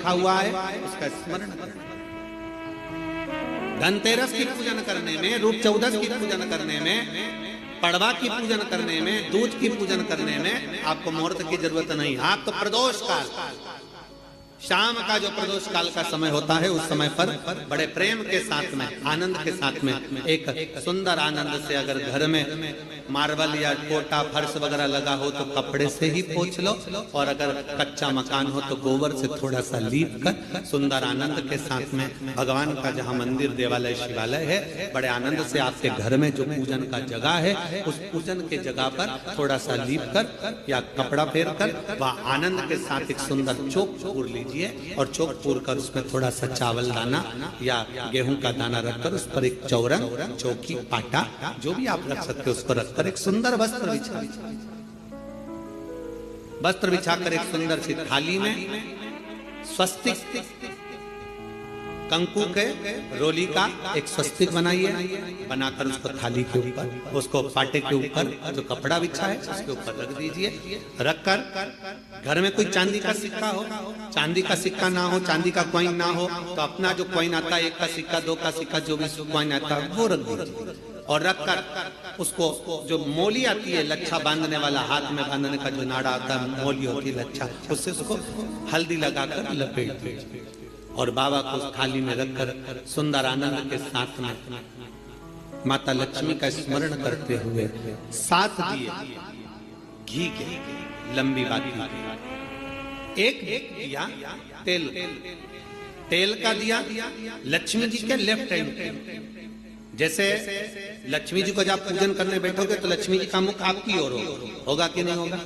लिखा हुआ है उसका स्मरण करें। धनतेरस की पूजन करने में, रूप चौदस की पूजन करने में, पड़वा की पूजन करने में, दूज की पूजन करने में आपको मुहूर्त की जरूरत नहीं। आप तो प्रदोष काल, शाम का जो प्रदोष काल का समय होता है, उस समय पर बड़े प्रेम के साथ में, आनंद के साथ में, एक सुंदर आनंद से अगर घर में मार्बल या कोटा फर्श वगैरह लगा हो तो कपड़े से ही पोंछ लो, और अगर कच्चा मकान हो तो गोबर से थोड़ा सा लीप कर सुंदर आनंद के साथ में भगवान का जहाँ मंदिर, देवालय, शिवालय है, बड़े आनंद से आपके घर में जो पूजन का जगह है, उस पूजन के जगह पर थोड़ा सा लीप कर या कपड़ा फेर कर वह आनंद के साथ एक सुंदर चौक पूर लीजिए, और चौक पूर कर उसमें थोड़ा सा चावल दाना या गेहूं का दाना रखकर उस पर एक चौरंग, चौकी, पाटा जो भी आप रख सकते हो उसको रखकर एक सुंदर वस्त्र बिछाकर एक सुंदर सी थाली में स्वस्तिक, कंकु के रोली का एक स्वस्तिक बनाइए, बनाकर उसको थाली के ऊपर, उसको पाटे के ऊपर जो कपड़ा बिछा है उसके ऊपर रख दीजिए। रखकर घर में कोई चांदी का सिक्का हो, चांदी का सिक्का ना हो, चांदी का कॉइन ना हो तो अपना जो कॉइन आता है, 1 का सिक्का, 2 का सिक्का, जो भी कॉइन आता है वो रख दीजिए। और रखकर उसको जो मोली आती है, लच्छा बांधने वाला, हाथ में बांधने का जो नाड़ा आता है, मोली होती है लच्छा, उससे उसको हल्दी लगाकर लपेट दीजिए और बाबा को उस थाली में रखकर सुंदर आनंद के साथ में माता लक्ष्मी का स्मरण करते हुए 7 दिए घी के, लंबी बाती, एक दिया तेल का दिया लक्ष्मी जी के लेफ्ट हैंड। जैसे लक्ष्मी जी को जब पूजन करने बैठोगे तो लक्ष्मी जी का मुख आपकी ओर होगा कि नहीं होगा?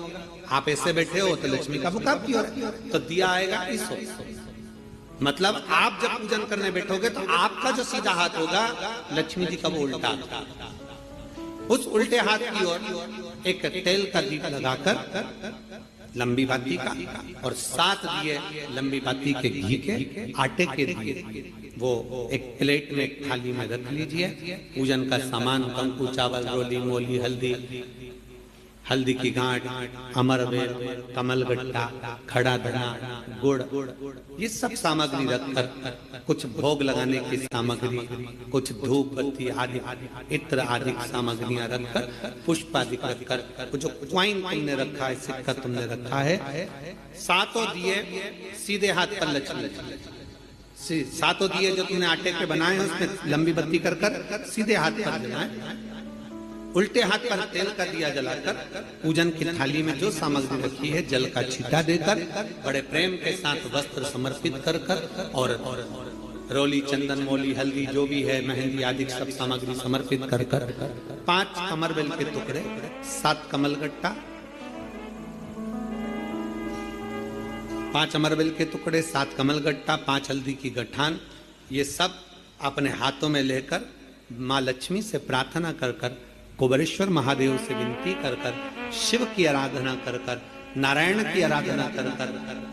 आप ऐसे बैठे हो तो लक्ष्मी का मुख आपकी ओर, तो दिया आएगा इस ओर। मतलब आप जब पूजन करने बैठोगे तो आपका जो सीधा हाथ होगा लक्ष्मी जी का वो उल्टा, उस उल्टे हाथ की ओर एक तेल का दीप लगाकर लंबी बाती का और 7 दिए लंबी बाती के घी के, आटे के दिए वो एक प्लेट में, एक थाली में रख लीजिए। पूजन का सामान, कंकु, चावल, रोली, मोली, हल्दी की गांठ, अमरवेल, कमलगट्टा, खड़ा धना, गुड़, ये सब सामग्री रखकर कुछ भोग लगाने की सामग्री, कुछ धूप बत्ती आदि, इत्र आदि सामग्रियां रखकर, पुष्प आदि रखकर, जो क्वाइन तुमने रखा है, सिक्का तुमने रखा है, 7 दिए सीधे हाथ पर लक्ष्मी, 7 दिए जो तुमने आटे के बनाए हैं उसमें लंबी बत्ती कर सीधे हाथ पर जलाएं। उल्टे हाथ पर तेल का दिया जलाकर पूजन की थाली में जो सामग्री रखी है जल का छींटा देकर बड़े प्रेम के साथ वस्त्र समर्पित कर और रोली, चंदन, मोली, हल्दी जो भी है, मेहंदी आदि सब सामग्री समर्पित कर 5 अमरबेल के टुकड़े, 7 कमलगट्टा, 5 अमरबेल के टुकड़े, 7 कमलगट्टा, 5 हल्दी की गठान, ये सब अपने हाथों में लेकर माँ लक्ष्मी से प्रार्थना कर कुबेरेश्वर महादेव से विनती कर शिव की आराधना कर नारायण की आराधना कर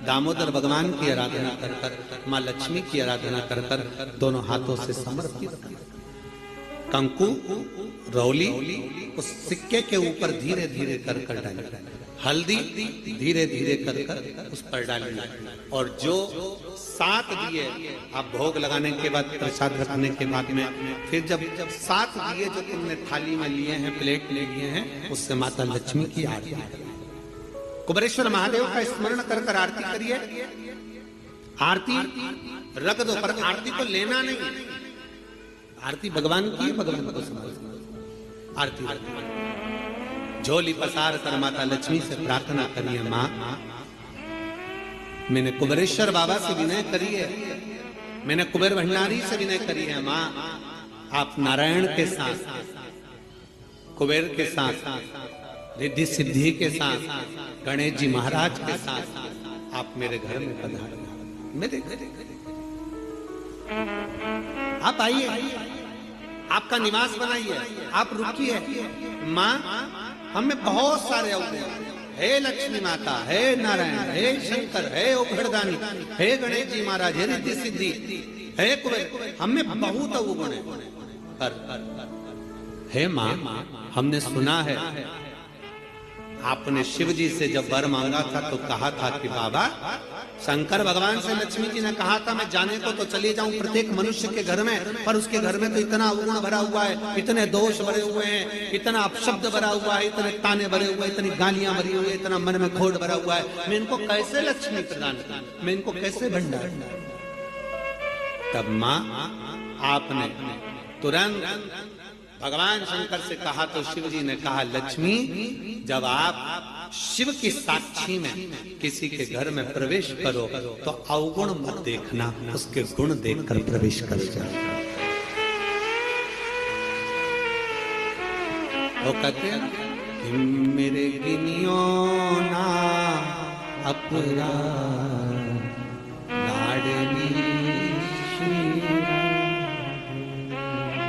दामोदर भगवान की आराधना कर माँ लक्ष्मी की आराधना कर दोनों हाथों से समर्पित कंकु, रौली उस सिक्के के ऊपर धीरे धीरे कर डालें, हल्दी धीरे धीरे कर उस पर डालें, और जो 7 दिए आप भोग लगाने के बाद, प्रसाद रखने के बाद में, फिर जब 7 दिए जो तुमने थाली में लिए हैं, प्लेट में लिए हैं, उससे माता लक्ष्मी की आरती, कुबेरेश्वर महादेव का स्मरण कर आरती करिए। आरती रख दो, पर आरती को लेना नहीं, आरती भगवान की, भगवान को समझना। आरती झोली पसार कर माता लक्ष्मी से प्रार्थना करिए, माँ मैंने कुबेरेश्वर बाबा से विनय करी है, मैंने कुबेर भंडारी से विनय करी है, माँ आप नारायण के साथ, कुबेर के साथ, रिद्धि सिद्धि के साथ, गणेश जी महाराज के साथ आप मेरे घर में पधारें, मेरे घर आप आइए, आपका निवास बनाइए, आप रुकिए। माँ हमें बहुत सारे अवगुण, हे लक्ष्मी माता, हे नारायण, हे शंकर, हे उघड़दानी, हे गणेश जी महाराज, हे रिद्धि सिद्धि, हे कुबेर, हमें बहुत अवगुण है, पर हे माँ हमने सुना है आपने शिव जी से जब वर मांगा था तो कहा था कि बाबा, शंकर भगवान से लक्ष्मी जी ने कहा था मैं जाने को तो चले जाऊं प्रत्येक मनुष्य के घर में, पर उसके घर में तो इतना अवगुण भरा हुआ है, इतने दोष भरे हुए हैं, इतना अपशब्द भरा हुआ है, इतने ताने भरे हुए, इतनी गालियां भरी हुई है, इतना मन में खोट भरा हुआ है, मैं इनको कैसे लक्ष्मी प्रदान करूं, मैं इनको कैसे भंडार। तब मां आपने तुरंत भगवान शंकर से कहा तो शिव जी ने कहा, लक्ष्मी जब आप शिव की साक्षी में किसी के घर में प्रवेश करो तो अवगुण मत देखना, उसके गुण देखकर प्रवेश कर जाओ। वो कहते हैं कि मेरे गिनियो ना अपराध लाडली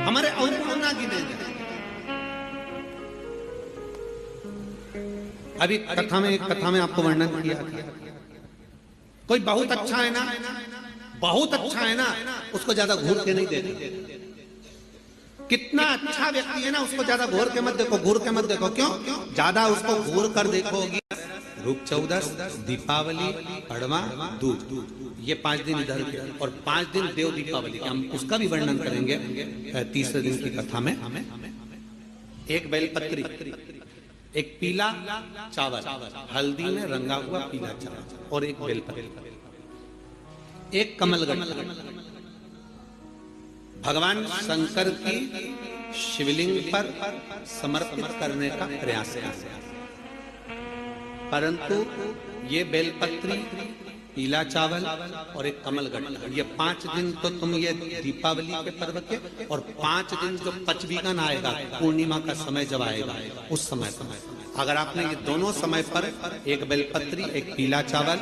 हमारे अवगुण ना गिने। अभी कथा में आपको वर्णन किया, कोई बहुत अच्छा है ना, बहुत अच्छा है ना, उसको ज्यादा घूर के नहीं देखो। कितना अच्छा व्यक्ति है ना, उसको ज्यादा घूर के मत देखो, घूर के मत देखो। क्यों? ज्यादा उसको घूर कर देखोगी, रूप चौदस, दीपावली, पड़वा, दूज, ये 5 दिन इधर के और 5 दिन देव दीपावली के, हम उसका भी वर्णन करेंगे तीसरे दिन की कथा में। एक बेलपत्री, एक पीला चावल, हल्दी में रंगा हुआ पीला चावल और एक बेलपत्र, एक कमलगट्टा भगवान शंकर की शिवलिंग पर समर्पित करने का प्रयास है। परंतु ये बेलपत्री, पीला चावल और एक कमलगट्टा, ये 5 दिन तो तुम ये दीपावली के पर्व के, और 5 दिन जो पचवीगन आएगा, पूर्णिमा का समय जब आएगा, उस समय अगर आपने ये दोनों समय पर एक बेलपत्री, एक पीला चावल,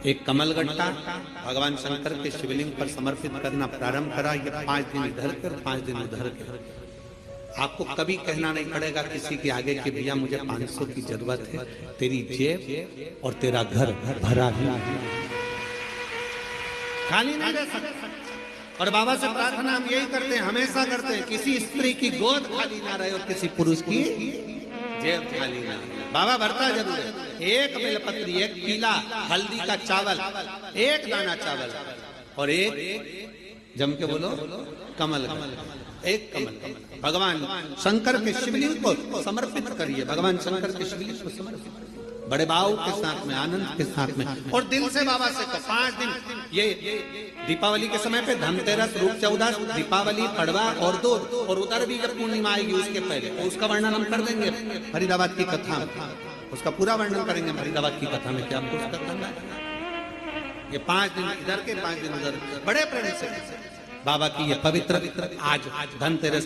एक कमलगट्टा भगवान शंकर के शिवलिंग पर समर्पित करना प्रारंभ करा, ये 5 दिन इधर के और 5 दिन उधर के, आपको कभी कहना नहीं पड़ेगा किसी के आगे कि भैया मुझे 500 की जरूरत है, तेरी जेब और तेरा घर भरा ही खाली नहीं रह सकता। और बाबा से प्रार्थना हम यही करते हैं, हमेशा करते हैं, किसी स्त्री की गोद खाली ना रहे और किसी पुरुष की जेब खाली ना रहे। बाबा भरता जरूर है। एक बेलपत्री, एक पीला हल्दी का चावल, एक दाना चावल और एक जम के बोलो कमल, एक कमल भगवान शंकर के शिवलिंग को समर्पित करिए। भगवान शंकर के शिवलिंग को समर्पित बड़े भाव के साथ में, आनंद के साथ में, और दिल से बाबा से 5 दिन ये दीपावली के समय पे धनतेरस, रूप चौदस, दीपावली, पड़वा और दूज, और उधर भी जब पूर्णिमा आएगी उसके पहले, तो उसका वर्णन हम कर देंगे फरीदाबाद की कथा में, उसका पूरा वर्णन करेंगे फरीदाबाद की कथा में। क्या आपको उसका करना है? ये 5 दिन इधर के, 5 दिन उधर, बड़े प्रेम से बाबा की ये पवित्र आज धनतेरस